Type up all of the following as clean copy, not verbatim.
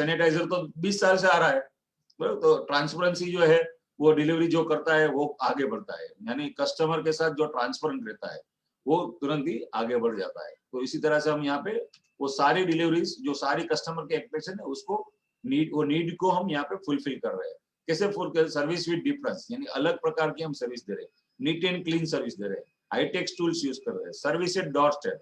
Sanitiser तो 20 साल से आ रहा है, बराबर। तो ट्रांसपेरेंसी जो है वो डिलीवरी जो करता है वो आगे बढ़ता है, यानी कस्टमर के साथ जो ट्रांसपेरेंट रहता है वो तुरंत ही आगे बढ़ जाता है। तो इसी तरह से हम यहाँ पे वो सारी डिलीवरीज जो सारी कस्टमर के एक्सपेक्टेशन है उसको वो नीड को हम यहाँ पे फुलफिल कर रहे हैं। कैसे फुल सर्विस विद डिफरेंस, यानी अलग प्रकार की हम सर्विस दे रहे हैं, नीट एंड क्लीन सर्विस दे रहे हैं, हाईटेक टूल्स यूज कर रहे हैं, सर्विस एट डोर स्टेप,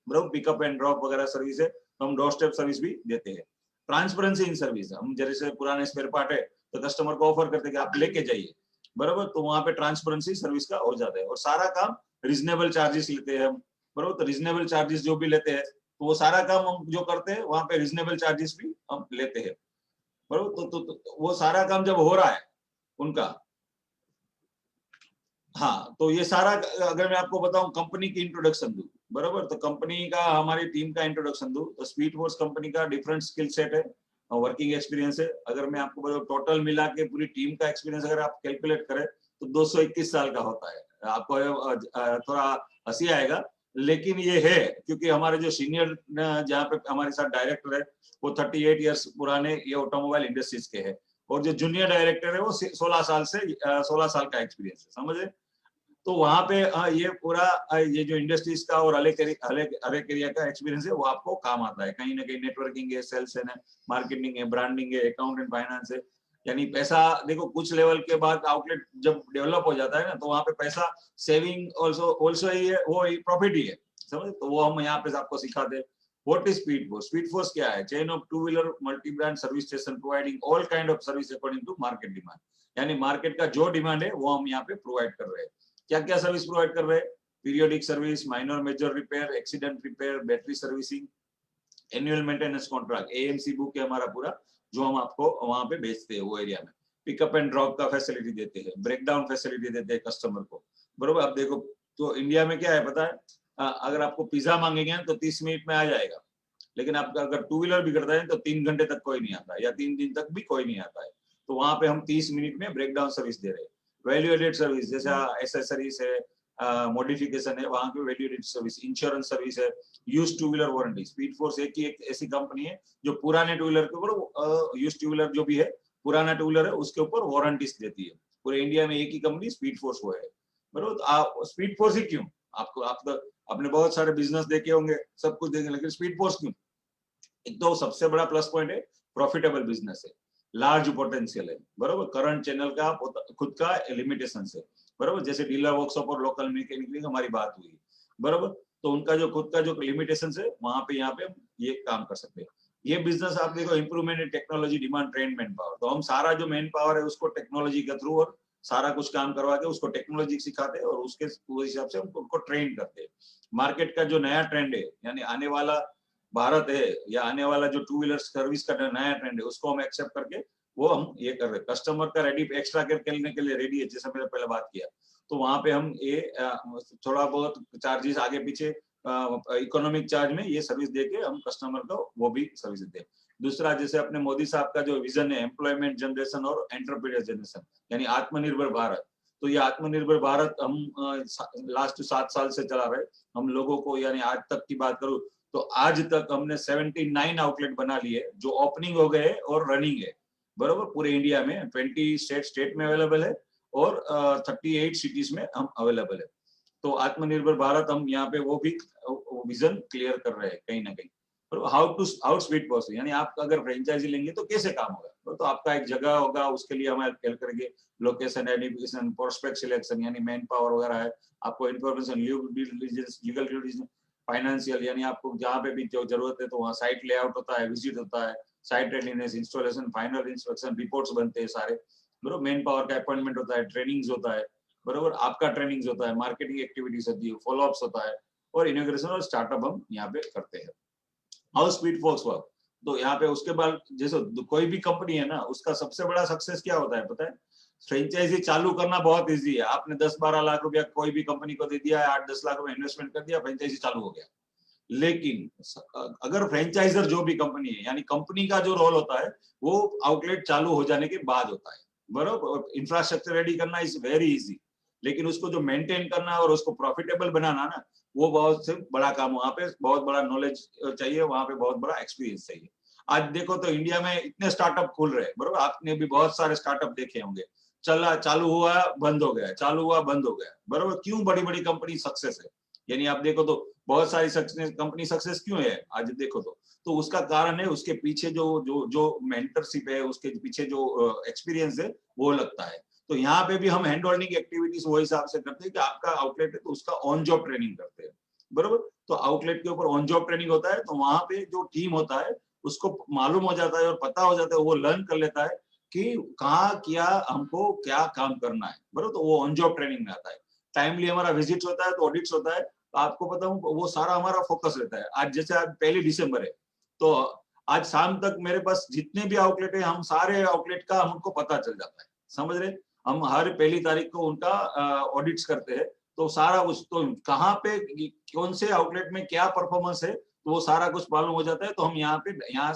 बराबर, पिकअप एंड ड्रॉप वगैरह सर्विस है, तो हम डोर स्टेप सर्विस भी देते हैं। ट्रांसपेरेंसी इन सर्विस, हम जैसे पुराने स्पेयर पार्ट है तो कस्टमर को ऑफर करते हैं कि आप लेके जाइए, बराबर, तो वहां पे ट्रांसपेरेंसी सर्विस का हो जाता है। और सारा काम रीजनेबल चार्जेस लेते हैं हम, बराबर, तो रीजनेबल चार्जेस जो भी लेते हैं तो वो सारा काम हम जो करते हैं वहां पे रीजनेबल चार्जेस भी हम लेते हैं, बराबर। तो वो सारा काम जब हो रहा है उनका, हाँ, तो ये सारा अगर मैं आपको बताऊं कंपनी की इंट्रोडक्शन दूं, बराबर, तो कंपनी का हमारी टीम का इंट्रोडक्शन दूं तो स्पीड फोर्स कंपनी का डिफरेंट स्किल सेट है, वर्किंग एक्सपीरियंस है। अगर मैं आपको बताऊं टोटल मिला के पूरी टीम का एक्सपीरियंस अगर आप कैलकुलेट करें तो 221 साल का होता है। आपको थोड़ा हंसी आएगा, लेकिन ये है क्योंकि हमारे जो सीनियर जहाँ पे हमारे साथ डायरेक्टर है वो 38 ईयर्स पुराने ये ऑटोमोबाइल इंडस्ट्रीज के हैं, और जो जूनियर डायरेक्टर है वो 16 साल से 16 साल का एक्सपीरियंस है, समझे। तो वहां पे ये पूरा ये जो इंडस्ट्रीज का और अलग एरिया का एक्सपीरियंस है वो आपको काम आता है। कहीं ना कहीं नेटवर्किंग है, सेल्स है, मार्केटिंग है, ब्रांडिंग है, अकाउंट एंड फाइनेंस है, यानी पैसा देखो कुछ लेवल के बाद आउटलेट जब डेवलप हो जाता है ना तो वहां पे पैसा सेविंग ऑल्सो ही है, वो प्रॉफिट ही है, समझ। तो वो हम यहाँ पे आपको सिखाते हैं। What is Speed Force? Speed Force क्या है? Chain of two-wheeler multi-brand service station providing all kind of service according to market demand. यानी मार्केट का जो डिमांड है वो हम यहाँ पे प्रोवाइड कर रहे हैं। क्या क्या सर्विस प्रोवाइड कर रहे हैं? Periodic service, minor major repair, accident repair, battery servicing, annual maintenance contract, AMC book है हमारा पूरा जो हम आपको वहां पे बेचते हैं वो एरिया में। पिकअप एंड ड्रॉप का फैसिलिटी देते हैं, ब्रेकडाउन फैसिलिटी देते हैं कस्टमर को, बरोबर। अब देखो तो इंडिया में क्या है पता है, अगर आपको पिज्जा मांगेंगे तो 30 मिनट में आ जाएगा, लेकिन आप अगर टू व्हीलर भी करता है तो 3 घंटे तक कोई नहीं आता, या 3 दिन तक भी कोई नहीं आता है। तो वहां पे हम 30 मिनट में ब्रेकडाउन सर्विस दे रहे हैं। वैल्यू एडेड सर्विस जैसे एसेसरीज है, मॉडिफिकेशन है, वहां पे value added service, insurance service है, used two wheeler warranty. Speed Force एक ऐसी कंपनी है जो पुराने टू व्हीलर के ऊपर, यूज टू व्हीलर जो भी है पुराना टू व्हीलर है उसके ऊपर वारंटीज देती है। पूरे इंडिया में एक ही कंपनी स्पीड फोर्स वो है, बरोबर। स्पीड फोर्स ही क्यों, आपको आपने बहुत सारे बिजनेस देखे होंगे, सब कुछ देखे, लेकिन स्पीड फोर्स क्यों? एक तो सबसे बड़ा प्लस पॉइंट है प्रॉफिटेबल बिजनेस है, लार्ज पोटेंशियल है, बरोबर। करंट चैनल का खुद का लिमिटेशन है, बरोबर। जैसे डीलर वर्कशॉप और लोकल मैकेनिक हमारी बात हुई, बरोबर। तो उनका जो खुद का जो लिमिटेशन है वहां पे यहाँ पे हम ये काम कर सकते हैं। ये बिजनेस आप देखो improvement in technology, demand, trend, man power, तो हम सारा जो मैन पावर है उसको टेक्नोलॉजी के थ्रू और सारा कुछ काम करवा के उसको टेक्नोलॉजी सिखाते हैं और उसके हिसाब से हम उनको ट्रेन करते हैं। मार्केट का जो नया ट्रेंड है, यानी आने वाला भारत है या आने वाला जो टू व्हीलर सर्विस का नया ट्रेंड है उसको हम एक्सेप्ट करके वो हम ये कर रहे हैं। कस्टमर का रेडी एक्स्ट्रा केयर करने के लिए रेडी है, जैसे मैंने पहले बात किया, तो वहां पे हम ये थोड़ा बहुत चार्जेस आगे पीछे इकोनॉमिक चार्ज में ये सर्विस देके हम कस्टमर को वो भी सर्विस देते हैं। दूसरा, जैसे अपने मोदी साहब का जो विजन है एम्प्लॉयमेंट जनरेशन और एंटरप्रेन्योर जनरेशन, यानी आत्मनिर्भर भारत, तो ये आत्मनिर्भर भारत हम लास्ट 7 साल से चला रहे हम लोगों को, यानी आज तक की बात करूं तो आज तक हमने 79 आउटलेट बना लिए जो ओपनिंग हो गए और रनिंग है, बरोबर। पूरे इंडिया में 20 स्टेट में अवेलेबल है और 38 सिटीज में हम अवेलेबल है। तो आत्मनिर्भर भारत हम यहाँ पे वो भी विजन क्लियर कर रहे हैं कहीं ना कहीं। हाउ स्पीड फोर्स, यानी आप अगर फ्रेंचाइजी लेंगे तो कैसे काम होगा, तो आपका एक जगह होगा, उसके लिए हम हेल्प करेंगे, लोकेशन, आइडेंटिफिकेशन, प्रोस्पेक्ट सिलेक्शन, यानी मैन पावर वगैरह है, आपको इन्फॉर्मेशन, लीगल डिलीजेंस, फाइनेंशियल, यानी आपको जहाँ पे भी जो जरूरत है तो वहाँ साइट लेआउट होता है, विजिट होता है, site readiness, installation, final inspection, reports बनते हैं सारे, बरोबर। मैन पावर का अपॉइंटमेंट होता है, ट्रेनिंग्स होता है, बरोबर, आपका ट्रेनिंग्स होता है, मार्केटिंग एक्टिविटीज होती है, फॉलोअप्स होता है, और इनोग्रेशन और स्टार्टअप हम यहाँ पे करते हैं। हाउ स्पीड फोर्स वर्क, तो यहाँ पे उसके बाद जैसे कोई भी कंपनी है ना उसका सबसे बड़ा सक्सेस क्या होता है पता है? फ्रेंचाइजी चालू करना बहुत इजी है, आपने 10-12 लाख रुपया कोई भी कंपनी को दे दिया है, 8-10 लाख रुपया इन्वेस्टमेंट कर दिया, फ्रेंचाइजी चालू हो गया। लेकिन अगर फ्रेंचाइजर जो भी कंपनी है, यानी कंपनी का जो रोल होता है वो आउटलेट चालू हो जाने के बाद होता है, बरोबर। इंफ्रास्ट्रक्चर रेडी करना इज वेरी इजी, लेकिन उसको जो मेंटेन करना और उसको प्रॉफिटेबल बनाना ना वो बहुत से बड़ा काम, वहां पे बहुत बड़ा नॉलेज चाहिए, वहां पे बहुत बड़ा एक्सपीरियंस चाहिए। आज देखो तो इंडिया में इतने स्टार्टअप खुल रहे हैं, बरोबर, आपने भी बहुत सारे स्टार्टअप देखे होंगे, चला चालू हुआ बंद हो गया, चालू हुआ बंद हो गया, बरोबर। क्यों? बड़ी बड़ी कंपनी सक्सेस है, यानी आप देखो तो बहुत सारी कंपनी सक्सेस क्यों है आज देखो तो उसका कारण है उसके पीछे जो जो जो मेंटरशिप है, उसके पीछे जो एक्सपीरियंस है वो लगता है। तो यहाँ पे भी हम हैंड होल्डिंग एक्टिविटीज वो हिसाब से करते हैं कि आपका आउटलेट है तो उसका ऑन जॉब ट्रेनिंग करते हैं, बरोबर। तो आउटलेट के ऊपर ऑन जॉब ट्रेनिंग होता है, तो वहां पे जो टीम होता है उसको मालूम हो जाता है और पता हो जाता है, वो लर्न कर लेता है कि कहाँ क्या हमको क्या काम करना है, बरोबर। तो वो ऑन जॉब ट्रेनिंग में आता है। टाइमली हमारा विजिट होता है, तो ऑडिट्स होता है, तो आपको बताऊं वो सारा हमारा फोकस रहता है। आज जैसे आज 1 दिसंबर है, तो आज शाम तक मेरे पास जितने भी आउटलेट है, हम सारे आउटलेट का हमको पता चल जाता है, समझ रहे। हम हर 1 तारीख को उनका ऑडिट्स करते हैं, तो सारा उस तो कहाँ पे कौन से आउटलेट में क्या परफॉर्मेंस है, तो वो सारा कुछ मालूम हो जाता है। तो हम यहाँ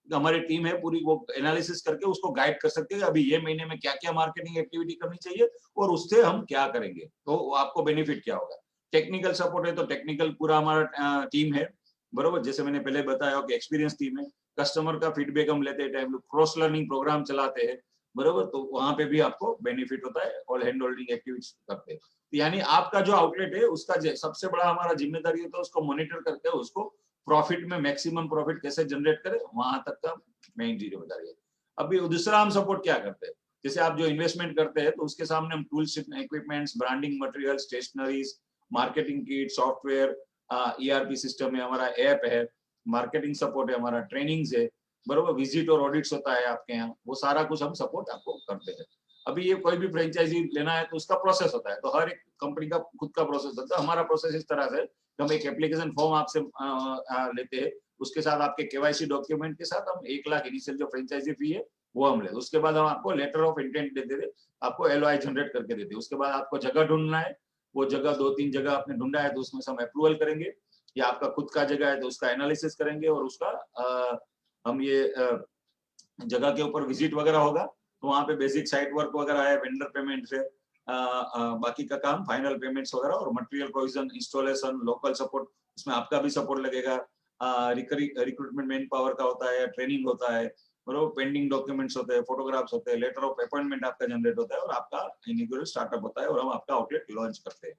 हमारी टीम है पूरी, वो एनालिसिस करके उसको गाइड कर सकते हैं अभी ये महीने में क्या क्या मार्केटिंग एक्टिविटी करनी चाहिए और उससे हम क्या करेंगे, तो आपको बेनिफिट क्या होगा। टेक्निकल सपोर्ट है, तो टेक्निकल पूरा हमारा टीम है, बरोबर। जैसे मैंने पहले बताया कि एक्सपीरियंस टीम है। कस्टमर का फीडबैक हम लेते हैं, टाइम क्रॉस लर्निंग प्रोग्राम चलाते हैं, बरोबर। तो वहां पे भी आपको बेनिफिट होता है और हैंड होल्डिंग एक्टिविटीज करते हैं। तो यानी आपका जो आउटलेट है उसका सबसे बड़ा हमारा जिम्मेदारी होता है उसको मॉनिटर करके उसको प्रॉफिट में मैक्सिमम प्रॉफिट कैसे जनरेट करें, वहां तक का मेन जिम्मेदारी है। अभी दूसरा हम सपोर्ट क्या करते हैं, जैसे आप जो इन्वेस्टमेंट करते हैं तो उसके सामने हम tools, equipments, branding material, stationeries, marketing kit, software, ERP system है, हमारा ऐप है, मार्केटिंग सपोर्ट है, हमारा ट्रेनिंग्स है, बरोबर। विजिट और ऑडिट्स होता है आपके यहाँ, वो सारा कुछ हम सपोर्ट आपको करते हैं। अभी ये कोई भी फ्रेंचाइजी लेना है तो उसका प्रोसेस होता है, तो हर एक कंपनी का खुद का प्रोसेस होता है। हमारा प्रोसेस इस तरह से, हम एक एप्लीकेशन फॉर्म आपसे लेते हैं, उसके साथ आपके केवाईसी डॉक्यूमेंट के साथ हम 1 लाख इनिशियल जो फ्रेंचाइजी फी है वो हम लेते। उसके बाद हम आपको लेटर ऑफ इंटेंट देते थे, आपको एलओआई जनरेट करके देते। उसके बाद आपको जगह ढूंढना है, वो जगह 2-3 जगह आपने ढूंढा है तो उसमें से हम अप्रूवल करेंगे, या आपका खुद का जगह है तो उसका एनालिसिस करेंगे और उसका हम ये जगह के ऊपर विजिट वगैरह होगा, तो वहाँ पे बेसिक साइट वर्क वगैरह है, वेंडर पेमेंट है, बाकी का काम फाइनल पेमेंट्स वगैरह और material provision, installation, local support, उसमें आपका भी सपोर्ट लगेगा। रिक्रूटमेंट मैन पावर का होता है, ट्रेनिंग होता है, बरोबर। पेंडिंग डॉक्यूमेंट्स होते हैं, फोटोग्राफ्स होते हैं, लेटर ऑफ अपॉइंटमेंट आपका जनरेट होता है और आपका इनिशियल स्टार्टअप होता है और हम आपका आउटलेट लॉन्च करते हैं,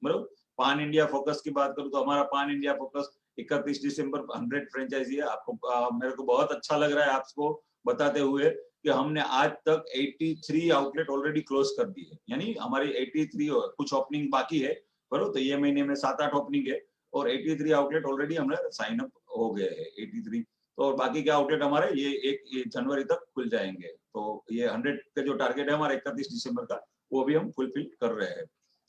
बरोबर। पान इंडिया फोकस की बात करूँ तो हमारा पान इंडिया फोकस 31 दिसंबर 100 फ्रेंचाइजी है। आपको मेरे को बहुत अच्छा लग रहा है आपको बताते हुए कि हमने आज तक 83 आउटलेट ऑलरेडी क्लोज कर दिए, यानी हमारी 83 कुछ ओपनिंग बाकी है, बरोबर। तो ये महीने में 7-8 ओपनिंग है और 83 आउटलेट ऑलरेडी हमने साइन अप हो गए हैं, 83। तो और बाकी के आउटलेट हमारे ये जनवरी तक खुल जाएंगे। तो ये 100 का जो टारगेट है हमारा 31 दिसंबर का, वो भी हम फुलफिल कर रहे हैं,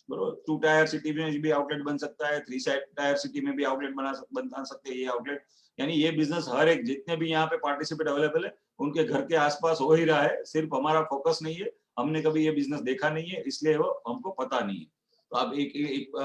बरोबर। 2 टायर सिटी में भी आउटलेट बन सकता है, 3 टायर सिटी में भी आउटलेट बना सकते हैं ये आउटलेट। यानी ये बिजनेस हर एक जितने भी यहाँ पे पार्टिसिपेट अवेलेबल है उनके घर के आसपास हो ही रहा है, सिर्फ हमारा फोकस नहीं है, हमने कभी ये बिजनेस देखा नहीं है इसलिए वो हमको पता नहीं है। तो आप एक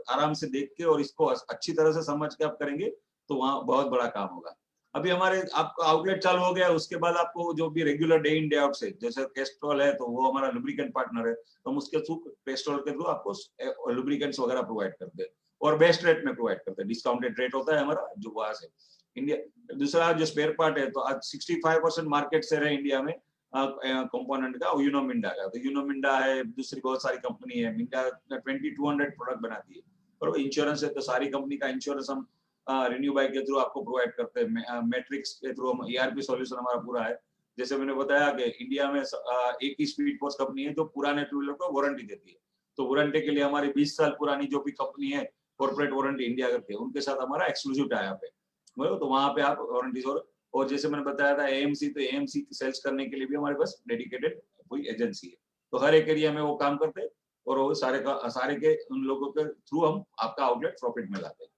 आराम से देख के और इसको अच्छी तरह से समझ के आप करेंगे तो वहाँ बहुत बड़ा काम होगा। अभी हमारे आपका आउटलेट चालू हो गया, उसके बाद आपको जो भी regular day in day out से, जैसे कैस्ट्रॉल है तो वो हमारा लुब्रिकेंट पार्टनर है, तो हम उसके थ्रू कैस्ट्रॉल के थ्रू आपको लुब्रिकेंट्स वगैरह प्रोवाइड करते हैं और बेस्ट रेट में प्रोवाइड करते हैं, डिस्काउंटेड रेट होता है हमारा जो वहां से इंडिया। दूसरा जो स्पेयर पार्ट है, तो आज 65% मार्केट शेयर है इंडिया में कंपोनेंट का, यूनो मिंडा का। तो यूनो मिंडा है, दूसरी बहुत सारी कंपनी है, मिंडा 2200 प्रोडक्ट बनाती है, और इंश्योरेंस है तो सारी कंपनी का इंश्योरेंस हम रिन्यू बाई के थ्रू आपको प्रोवाइड करते हैं। मैट्रिक्स के थ्रू हम ईआरपी सॉल्यूशन हमारा पूरा है। जैसे मैंने बताया कि इंडिया में एक ही स्पीड पोस्ट कंपनी है जो पुराने टू व्हीलर को वारंटी देती है, तो वारंटी के लिए हमारी 20 साल पुरानी जो भी कंपनी है कॉर्पोरेट वारंटी इंडिया करके, उनके साथ हमारा एक्सक्लूसिव टाई अप है, तो वहां पे आप वारंटीज और जैसे मैंने बताया था एएमसी, तो एएमसी सेल्स करने के लिए भी हमारे पास डेडिकेटेड कोई एजेंसी है, तो हर एक एरिया में वो काम करते हैं और वो सारे के उन लोगों के थ्रू हम आपका आउटलेट प्रॉफिट में लाते हैं।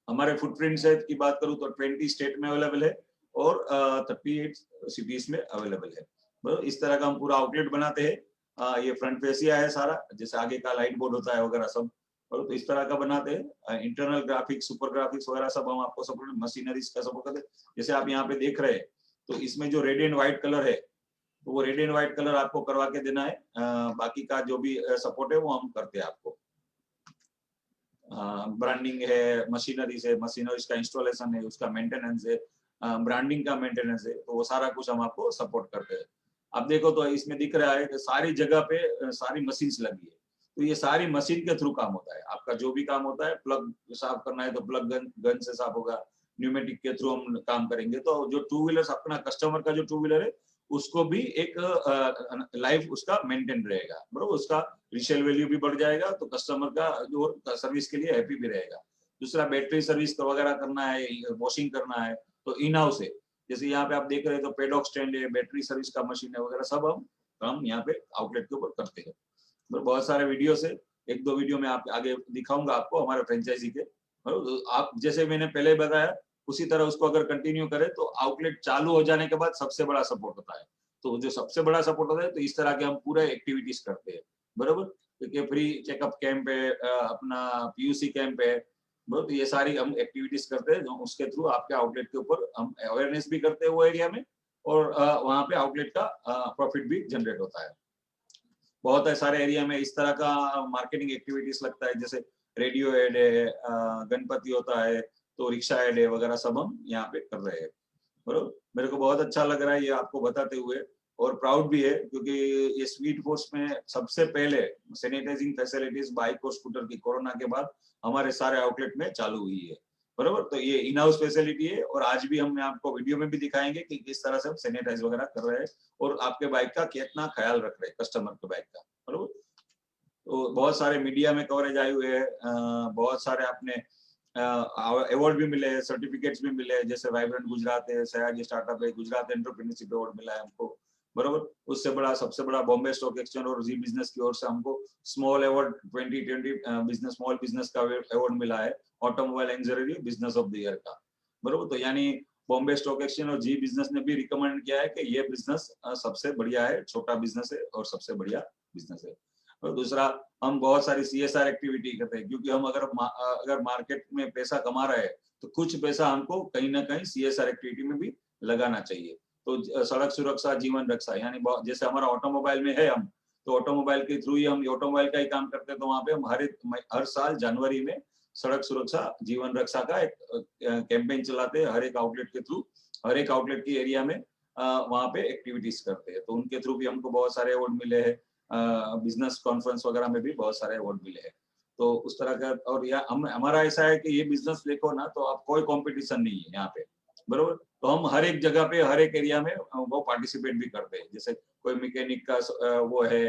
हमारे फुटप्रिंट से की बात करूं तो 20 स्टेट में अवेलेबल है और 38 सिटीज में अवेलेबल है, बस इस तरह का हम पूरा आउटलेट बनाते हैं। ये फ्रंट फेसिया है सारा, जैसे आगे का लाइट बोर्ड होता है वगैरह सब, और तो इस तरह का बनाते हैं। इंटरनल ग्राफिक्स, सुपर ग्राफिक्स वगैरह सब हम आपको सपोर्ट, मशीनरीज का सपोर्ट करते हैं। जैसे आप यहाँ पे देख रहे हैं तो इसमें जो रेड एंड व्हाइट कलर है, तो वो रेड एंड व्हाइट कलर आपको करवा के देना है, बाकी का जो भी सपोर्ट है वो हम करते हैं आपको। ब्रांडिंग है, मशीनरीज है, मशीनरीज का इंस्टॉलेशन है, उसका मेंटेनेंस है, ब्रांडिंग का मेंटेनेंस है, तो वो सारा कुछ हम आपको सपोर्ट करते हैं। आप देखो तो इसमें दिख रहा है कि सारी जगह पे सारी मशीन्स लगी है, तो ये सारी मशीन के थ्रू काम होता है। आपका जो भी काम होता है, प्लग साफ करना है तो प्लग गन से साफ होगा, न्यूमेटिक के थ्रू हम काम करेंगे। तो जो टू व्हीलर अपना कस्टमर का जो टू व्हीलर है उसको भी एक लाइफ उसका मेंटेन रहेगा, बरोबर, उसका रीसेल वैल्यू भी बढ़ जाएगा, तो कस्टमर का जो सर्विस के लिए हैप्पी भी रहेगा। दूसरा, बैटरी सर्विस वगैरह करना है, वॉशिंग करना है, तो इन हाउस है। जैसे यहाँ पे आप देख रहे हैं तो पेडॉक स्टैंड है, बैटरी सर्विस का मशीन है वगैरह, सब हम यहाँ पे आउटलेट के ऊपर करते हैं। तो बहुत सारे वीडियो है, एक दो वीडियो में आप आगे दिखाऊंगा आपको हमारे फ्रेंचाइजी के। आप जैसे मैंने पहले बताया उसी तरह उसको अगर कंटिन्यू करें तो आउटलेट चालू हो जाने के बाद सबसे बड़ा सपोर्ट होता है। तो जो सबसे बड़ा सपोर्ट होता है, तो इस तरह के हम पूरे एक्टिविटीज करते हैं, बरोबर। क्योंकि फ्री चेकअप कैंप है, अपना पीयूसी कैंप है, बरोबर, ये सारी हम एक्टिविटीज करते हैं, जो उसके थ्रू आपके आउटलेट के ऊपर हम अवेयरनेस भी करते हैं वो एरिया में, और वहाँ पे आउटलेट का प्रॉफिट भी जनरेट होता है। बहुत है सारे एरिया में इस तरह का मार्केटिंग एक्टिविटीज लगता है, जैसे रेडियो एड है, गणपति होता है तो रिक्शा एड है वगैरह, सब हम यहाँ पे कर रहे हैं, बरोबर। मेरे को बहुत अच्छा लग रहा है ये आपको बताते हुए, और प्राउड भी है, क्योंकि ये स्पीड फोर्स में सबसे पहले सैनिटाइजिंग फैसिलिटीज बाइक और स्कूटर की कोरोना के बाद हमारे सारे आउटलेट में चालू हुई है, बरोबर। तो ये इन हाउस फैसिलिटी है, और आज भी हम आपको वीडियो में भी दिखाएंगे कि किस तरह से हम सैनिटाइज वगैरह कर रहे हैं, और आपके बाइक का कितना ख्याल रख रहे हैं, कस्टमर के बाइक का, बरोबर। तो बहुत सारे मीडिया में कवरेज आए हुए हैं, बहुत सारे आपने अवार्ड भी मिले, सर्टिफिकेट्स भी मिले, जैसे वाइब्रेंट गुजरात है, सयाजी स्टार्टअप है, गुजरात एंटरप्रेन्योरशिप अवार्ड मिला है हमको, बरोबर। उससे बड़ा सबसे बड़ा बॉम्बे स्टॉक एक्सचेंज और जी बिजनेस की ओर से हमको small award 2020 business small business का अवार्ड मिला है, automobile engineering business of the year का, बरोबर। तो यानी बॉम्बे स्टॉक एक्सचेंज और जी बिजनेस ने भी रिकमेंड किया है कि ये बिजनेस सबसे बढ़िया है, छोटा बिजनेस है और सबसे बढ़िया बिजनेस है। और दूसरा, हम बहुत सारी CSR एक्टिविटी करते हैं, क्योंकि हम अगर मार्केट में पैसा कमा रहे हैं तो कुछ पैसा हमको कहीं ना कहीं CSR एक्टिविटी में भी लगाना चाहिए। तो सड़क सुरक्षा जीवन रक्षा, यानी जैसे हमारा ऑटोमोबाइल में है, हम तो ऑटोमोबाइल के थ्रू ही हम ऑटोमोबाइल का ही काम करते हैं, तो वहाँ पे हम हर साल जनवरी में सड़क सुरक्षा जीवन रक्षा का एक कैंपेन चलाते हैं, हर एक आउटलेट के थ्रू, हर एक आउटलेट की एरिया में वहाँ पे एक्टिविटीज करते हैं। तो उनके थ्रू भी हमको बहुत सारे अवार्ड मिले हैं, बिजनेस कॉन्फ्रेंस वगैरह में भी बहुत सारे अवार्ड मिले हैं। तो उस तरह का, और हमारा ऐसा है कि ये बिजनेस देखो ना तो अब कोई कंपटीशन नहीं है यहाँ पे, बरोबर। तो हम हर एक जगह पे हर एक एरिया में वो पार्टिसिपेट भी करते हैं, जैसे कोई मैकेनिक का वो है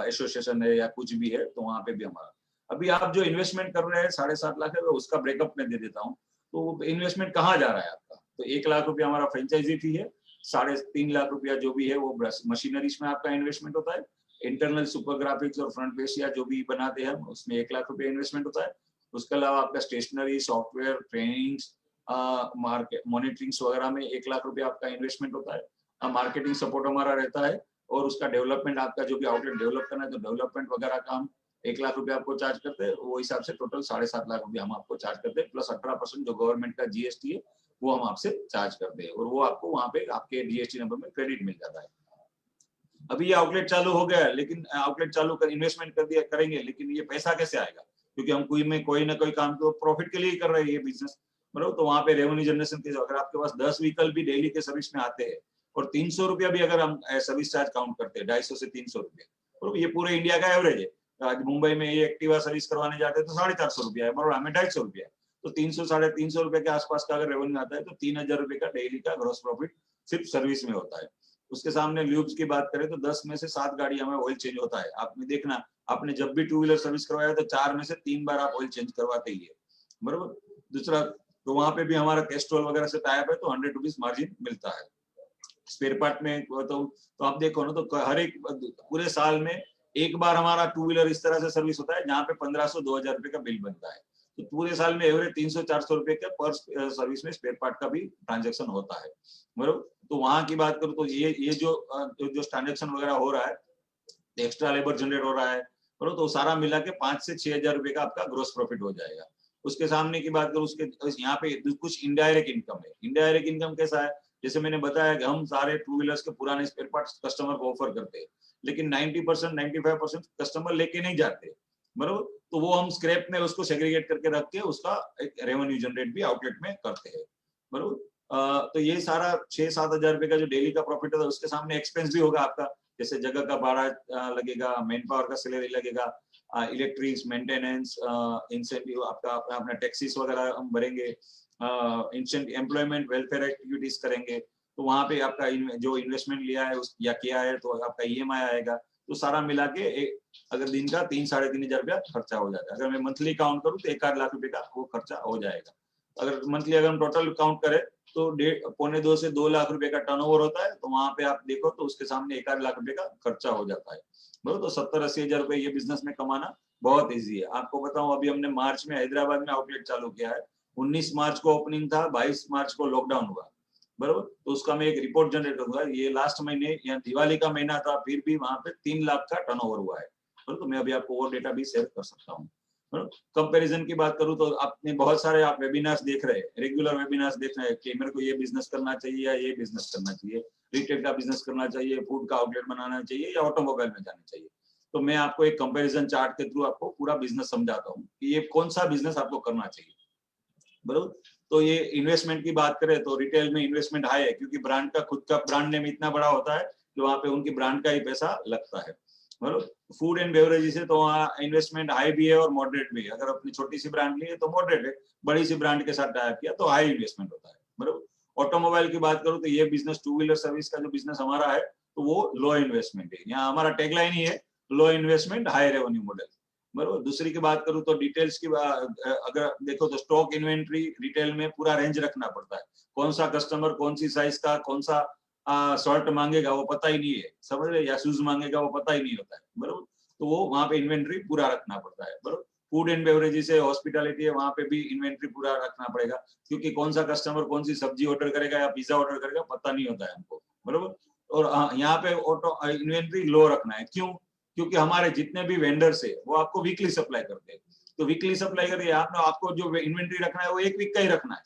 एसोसिएशन है या कुछ भी है, तो वहाँ पे भी हमारा। अभी आप जो इन्वेस्टमेंट कर रहे हैं 7.5 लाख है, उसका ब्रेकअप में दे देता हूँ। तो इन्वेस्टमेंट कहाँ जा रहा है आपका, तो 1 लाख रुपया हमारा फ्रेंचाइजी फी है, 3.5 लाख रुपया जो भी है वो मशीनरीज में आपका इन्वेस्टमेंट होता है, इंटरनल सुपर ग्राफिक्स और फ्रंट पेशिया जो भी बनाते हैं उसमें 1 लाख रुपया इन्वेस्टमेंट होता है। उसके अलावा आपका स्टेशनरी, सॉफ्टवेयर, ट्रेनिंग्स, मार्केट मॉनिटरिंग्स वगैरह में 1 लाख रुपया आपका इन्वेस्टमेंट होता है। मार्केटिंग सपोर्ट हमारा रहता है, और उसका डेवलपमेंट, आपका जो भी आउटलेट डेवलप करना है तो डेवलपमेंट वगैरह का हम 1 लाख रुपया आपको चार्ज करते हैं, वो हिसाब से टोटल 7.5 लाख रुपया हम आपको चार्ज करते हैं, प्लस 18% जो गवर्नमेंट का GST है वो हम आपसे चार्ज करते हैं, और वो आपको वहाँ पे आपके GST नंबर में क्रेडिट मिल जाता है। अभी ये आउटलेट चालू हो गया, लेकिन आउटलेट चालू कर इन्वेस्टमेंट कर दिया करेंगे, लेकिन ये पैसा कैसे आएगा, क्योंकि हम कोई ना कोई काम तो प्रॉफिट के लिए ही कर रहे हैं ये बिजनेस, बराबर। तो वहाँ पे रेवेन्यू जनरेशन के, अगर आपके पास 10 व्हीकल भी डेली के सर्विस में आते हैं, और 300 रुपया भी अगर हम सर्विस चार्ज काउंट करते हैं, 250 से 300 रुपया, और ये पूरे इंडिया का एवरेज है। आज मुंबई में ये एक्टिवा सर्विस करवाने जाते हैं तो 450 रुपया है, बराबर, हमें 250 रुपया है, तो 300 350 रुपए के आसपास का अगर रेवेन्यू आता है तो 3000 रुपए का डेली का ग्रॉस प्रॉफिट सिर्फ सर्विस में होता है। उसके सामने ल्यूब्स की बात करें तो 10 में से 7 गाड़ी हमें ऑयल चेंज होता है। आपने देखना, आपने जब भी टू व्हीलर सर्विस करवाया तो 4 में से 3 बार आप ऑयल चेंज करवाते ही है, बरोबर। दूसरा, तो वहां पे भी हमारा कैस्ट्रोल वगैरह से टाइप है, तो 100 रुपीज मार्जिन मिलता है। स्पेयर पार्ट में तो आप देखो ना, तो हर एक पूरे साल में एक बार हमारा टू व्हीलर इस तरह से सर्विस होता है जहाँ पे 1500-2000 रुपए का बिल बनता है, तो पूरे साल में एवरेज 300-400 रुपए का पर सर्विस में स्पेयर पार्ट का भी ट्रांजेक्शन होता है, बरोबर। तो वहां की बात करूँ तो ये जो ट्रांजेक्शन वगैरह हो रहा है, एक्स्ट्रा लेबर जनरेट हो रहा है, बरोबर, तो सारा मिला के 5 से 6 हजार रुपए का आपका ग्रोस प्रॉफिट हो जाएगा। उसके सामने की बात करूँ, उसके यहाँ पे कुछ इनडायरेक्ट इनकम है। इनडायरेक्ट इनकम कैसा है, जैसे मैंने बताया कि हम सारे टू व्हीलर्स के पुराने स्पेयर पार्ट्स कस्टमर को ऑफर करते हैं, लेकिन 90% 95% कस्टमर लेके नहीं जाते, बरोबर। तो वो हम स्क्रैप में उसको सेग्रीगेट करके रख के उसका एक रेवेन्यू जनरेट भी आउटलेट में करते हैं, बरोबर। तो ये सारा 6-7 हजार रुपए का जो डेली का प्रॉफिट है उसके सामने एक्सपेंस भी होगा आपका, जैसे जगह का भाड़ा लगेगा, मैन पावर का सैलरी लगेगा, इलेक्ट्रिक मेंटेनेंस, इंसेंटिव आपका अपना टैक्सेस वगैरह हम भरेंगे, एम्प्लॉयमेंट वेलफेयर एक्टिविटीज करेंगे, तो वहां पे आपका जो इन्वेस्टमेंट लिया है या किया है तो आपका ईएमआई आएगा, तो सारा मिला के अगर दिन का 3-3.5 हजार रुपया खर्चा हो जाता है। अगर मैं मंथली काउंट करूँ तो 1-8 लाख रुपए का वो खर्चा हो जाएगा। अगर मंथली अगर हम टोटल काउंट करें तो 1.25 से 2 लाख रुपए का टर्नओवर होता है, तो वहां पे आप देखो तो उसके सामने 1-8 लाख रुपए का खर्चा हो जाता है, बराबर। तो 70-80 हजार रुपए ये बिजनेस में कमाना बहुत ईजी है। आपको बताऊं, अभी हमने मार्च में हैदराबाद में आउटलेट चालू किया है, 19 मार्च को ओपनिंग था, 22 मार्च को लॉकडाउन हुआ, बराबर। तो उसका मैं एक रिपोर्ट जनरेट करूंगा, ये लास्ट महीने या दिवाली का महीना था, फिर भी वहां पे 3 लाख का टर्नओवर हुआ है, तो मैं अभी आपको वो डेटा भी शेयर कर सकता हूँ। कंपैरिजन की बात करूं तो आपने बहुत सारे आप वेबिनार्स देख रहे हैं, रेगुलर वेबिनार्स देख रहे हैं कि मेरे को ये बिजनेस करना चाहिए या ये बिजनेस करना चाहिए, रिटेल का बिजनेस करना चाहिए, फूड का आउटलेट बनाना चाहिए या ऑटोमोबाइल में जाना चाहिए। तो मैं आपको एक कंपैरिजन चार्ट के थ्रू आपको पूरा बिजनेस समझाता हूँ कि ये कौन सा बिजनेस आपको करना चाहिए, बराबर। तो ये इन्वेस्टमेंट की बात करें तो रिटेल में इन्वेस्टमेंट हाई है, क्योंकि ब्रांड का खुद का ब्रांड नेम इतना बड़ा होता है कि वहां पे उनकी ब्रांड का ही पैसा लगता है, बराबर। फूड एंड बेवरेजेस है तो वहाँ इन्वेस्टमेंट हाई भी है और मॉडरेट भी है। अगर अपनी छोटी सी ब्रांड ली है तो मॉडरेट है, बड़ी सी ब्रांड के साथ टाइप किया तो हाई इन्वेस्टमेंट होता है, बराबर। ऑटोमोबाइल की बात करूँ तो ये बिजनेस, टू व्हीलर सर्विस का जो बिजनेस हमारा है, तो वो लो इन्वेस्टमेंट है, यहाँ हमारा टैगलाइन ही है लो इन्वेस्टमेंट हाई रेवेन्यू मॉडल, बराबर। दूसरी की बात करूं तो डिटेल्स की अगर देखो तो स्टॉक इन्वेंट्री रिटेल में पूरा रेंज रखना पड़ता है, कौन सा कस्टमर कौन सी साइज का कौन सा शर्ट मांगेगा वो पता ही नहीं है, समझ रहे, या शूज मांगेगा वो पता ही नहीं होता है, बराबर। तो वो वहां पे इन्वेंट्री पूरा रखना पड़ता है, बराबर। फूड एंड बेवरेजेस है, हॉस्पिटैलिटी है, वहां पे भी इन्वेंट्री पूरा रखना पड़ेगा, क्योंकि कौन सा कस्टमर कौन सी सब्जी ऑर्डर करेगा या पिज्जा ऑर्डर करेगा पता नहीं होता है हमको, बराबर। और यहाँ पे ऑटो इन्वेंट्री लो रखना है, क्यों? क्योंकि हमारे जितने भी वेंडर्स है वो आपको वीकली सप्लाई करते हैं, तो वीकली सप्लाई करिए आपको जो इन्वेंट्री रखना है वो एक वीक का ही रखना है,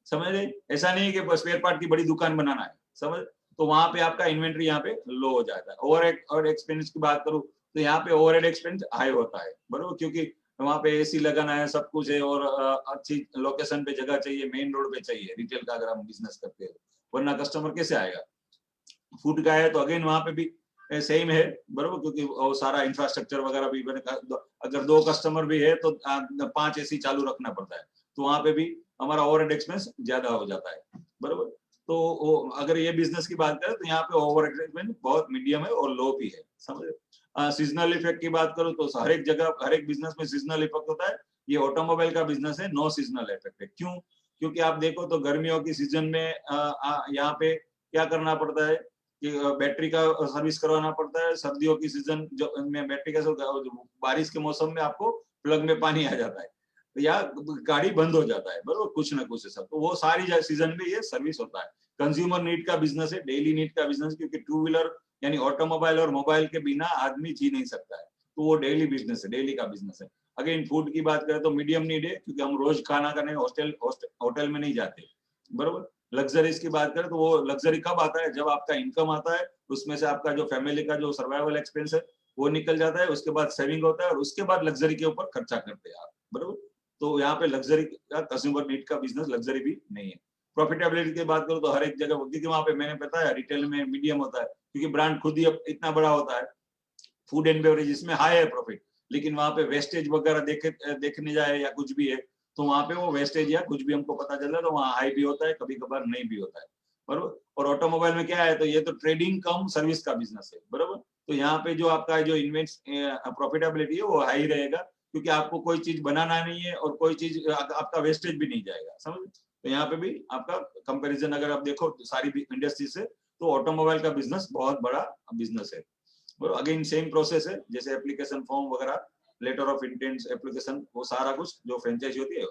समझ रहे। ऐसा नहीं है कि स्पेयर पार्ट की बड़ी दुकान बनाना है, समझ। तो वहां पे आपका इन्वेंट्री यहाँ पे लो हो जाता है। ओवर एक्सपेंस की बात करूँ तो यहाँ पे ओवरहेड एक्सपेंस हाई होता है, बराबर, क्योंकि वहां पे एसी लगाना है, सब कुछ है, और अच्छी लोकेशन पे जगह चाहिए, मेन रोड पे चाहिए रिटेल का अगर हम बिजनेस करते हैं, वरना कस्टमर कैसे आएगा। फूड का है तो अगेन वहां पे भी सेम है, बराबर, क्योंकि वो सारा इंफ्रास्ट्रक्चर वगैरह भी अगर 2 कस्टमर भी है तो 5 एसी चालू रखना पड़ता है, तो वहां पे भी हमारा ओवरहेड एक्सपेंस ज्यादा हो जाता है, बराबर। तो अगर ये बिजनेस की बात करें तो यहाँ पे ओवर एक्सपेंस बहुत मीडियम है और लो भी है, समझ। सीजनल इफेक्ट की बात करूँ तो हर एक जगह हर एक बिजनेस में सीजनल इफेक्ट होता है, ये ऑटोमोबाइल का बिजनेस है, नो सीजनल इफेक्ट है। क्यों? क्योंकि आप देखो तो गर्मियों की सीजन में यहाँ पे क्या करना पड़ता है कि बैटरी का सर्विस करवाना पड़ता है, सर्दियों की सीजन जो में बैटरी का बारिश के मौसम में आपको प्लग में पानी आ जाता है या गाड़ी बंद हो जाता है, बराबर, कुछ ना कुछ सब, तो वो सारी सीजन में ये सर्विस होता है। कंज्यूमर नीड का बिजनेस है, डेली नीड का बिजनेस, क्योंकि टू व्हीलर यानी ऑटोमोबाइल और मोबाइल के बिना आदमी जी नहीं सकता है, तो वो डेली बिजनेस है, डेली का बिजनेस है। अगेन फूड की बात करें तो मीडियम नीड है, क्योंकि हम रोज खाना करने होटल में नहीं जाते, बराबर। लग्जरीज की बात करें तो वो लग्जरी कब आता है, जब आपका इनकम आता है, उसमें से आपका जो फैमिली का जो सर्वाइवल एक्सपेंस है वो निकल जाता है, उसके बाद सेविंग होता है, और उसके बाद लग्जरी के ऊपर खर्चा करते हैं आप, बराबर। तो यहाँ पे लग्जरी का कंज्यूमर नीड का बिजनेस लग्जरी भी नहीं है। प्रॉफिटेबिलिटी की बात करूँ तो हर एक जगह, क्योंकि वहां पे मैंने बताया रिटेल में मीडियम होता है, क्योंकि ब्रांड खुद ही इतना बड़ा होता है। फूड एंड बेवरेज में हाई है प्रॉफिट, लेकिन वहां पे वेस्टेज वगैरह देखने जाए या कुछ भी है तो वहां पे वो वेस्टेज या कुछ भी हमको पता चल रहा है, तो वहाँ हाई भी होता है, कभी कभार नहीं भी होता है, बराबर। और ऑटोमोबाइल में क्या है, तो ये तो ट्रेडिंग कम सर्विस का बिजनेस है, बराबर। तो यहाँ पे जो आपका जो इन्वेस्ट प्रॉफिटेबिलिटी है वो हाई रहेगा, क्योंकि आपको कोई चीज बनाना नहीं है और कोई चीज आपका वेस्टेज भी नहीं जाएगा, समझ। तो यहाँ पे भी आपका कंपैरिजन अगर आप देखो सारी इंडस्ट्री से, तो ऑटोमोबाइल का बिजनेस बहुत बड़ा बिजनेस है। और अगेन सेम प्रोसेस है, जैसे एप्लीकेशन फॉर्म वगैरह, लेटर ऑफ इंटेंट एप्लीकेशन, वो सारा कुछ जो फ्रेंचाइजी होती है।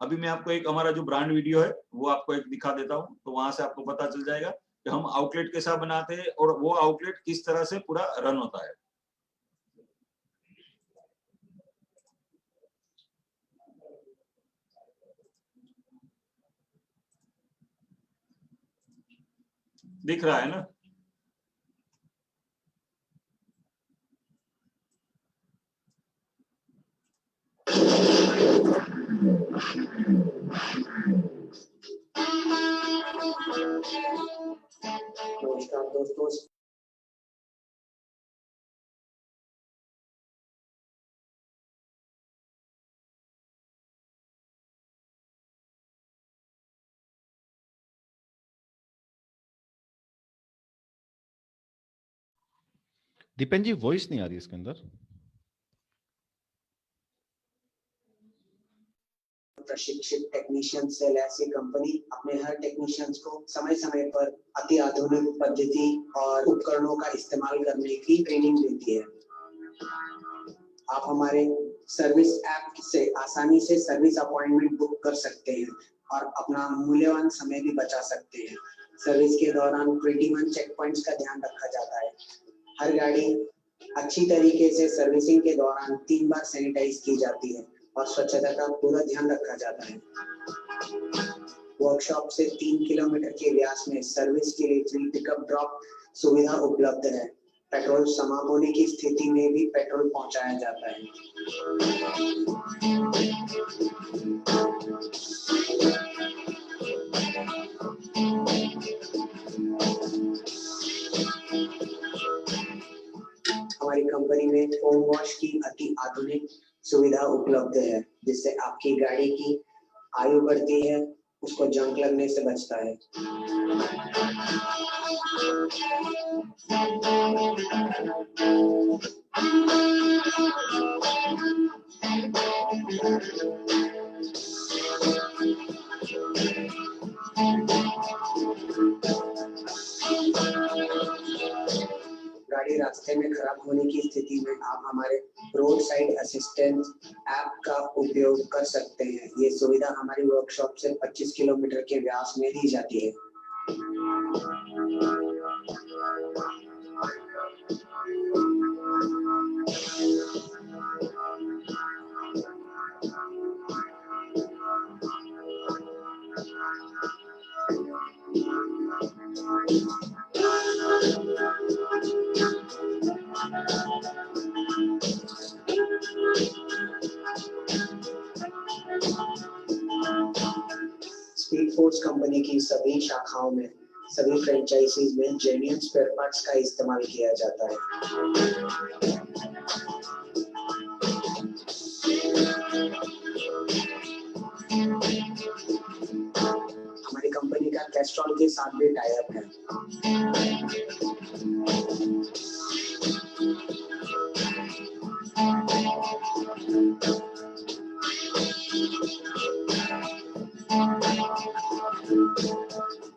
अभी मैं आपको एक हमारा जो ब्रांड वीडियो है वो आपको एक दिखा देता हूँ, तो वहां से आपको पता चल जाएगा कि हम आउटलेट कैसा बनाते हैं और वो आउटलेट किस तरह से पूरा रन होता है। दिख रहा है ना? नमस्कार दोस्तों, दीपेन जी वॉइस नहीं आ रही इसके अंदर। प्रशिक्षित टेक्नीशियन सेल ऐसी कंपनी अपने हर टेक्नीशियंस को समय समय पर अति आधुनिक पद्धति और उपकरणों का इस्तेमाल करने की ट्रेनिंग देती है। आप हमारे सर्विस ऐप से आसानी से सर्विस अपॉइंटमेंट बुक कर सकते हैं और अपना मूल्यवान समय भी बचा सकते हैं। सर्विस के दौरान 21 चेक पॉइंट्स का ध्यान रखा जाता है। हर गाड़ी अच्छी तरीके से सर्विसिंग के दौरान 3 बार सैनिटाइज की जाती है और स्वच्छता का पूरा ध्यान रखा जाता है। वर्कशॉप से 3 किलोमीटर के व्यास में सर्विस के लिए फ्री पिकअप ड्रॉप सुविधा उपलब्ध है। पेट्रोल समाप्त होने की स्थिति में भी पेट्रोल पहुंचाया जाता है। हमारी कंपनी में फोम वॉश की अति आधुनिक सुविधा उपलब्ध है, जिससे आपकी गाड़ी की आयु बढ़ती है, उसको जंग लगने से बचता है। गाड़ी रास्ते में खराब होने की स्थिति में आप हमारे रोड साइड असिस्टेंट ऐप का उपयोग कर सकते हैं। ये सुविधा हमारी वर्कशॉप से 25 किलोमीटर के व्यास में दी जाती है। स्पीड फोर्स कंपनी की सभी शाखाओं में, सभी फ्रेंचाइजीज में जेन्युइन स्पेयर पार्ट्स का इस्तेमाल किया जाता है। हमारी कंपनी का कैस्ट्रॉल के साथ भी टाई अप है।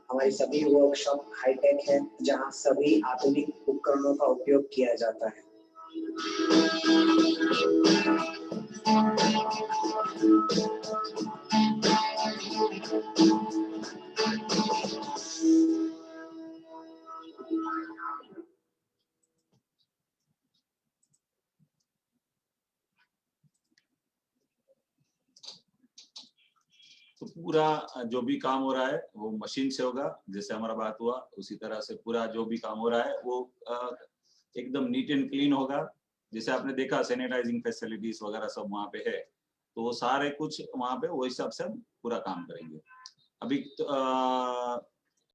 हमारी सभी वर्कशॉप हाईटेक है, जहां सभी आधुनिक उपकरणों का उपयोग किया जाता है। तो पूरा जो भी काम हो रहा है वो मशीन से होगा, जैसे हमारा बात हुआ उसी तरह से पूरा जो भी काम हो रहा है वो एकदम नीट एंड क्लीन होगा। जैसे आपने देखा सैनिटाइजिंग फैसिलिटीज वगैरह सब वहाँ पे है, तो वो सारे कुछ वहाँ पे वो हिसाब से हम पूरा काम करेंगे। अभी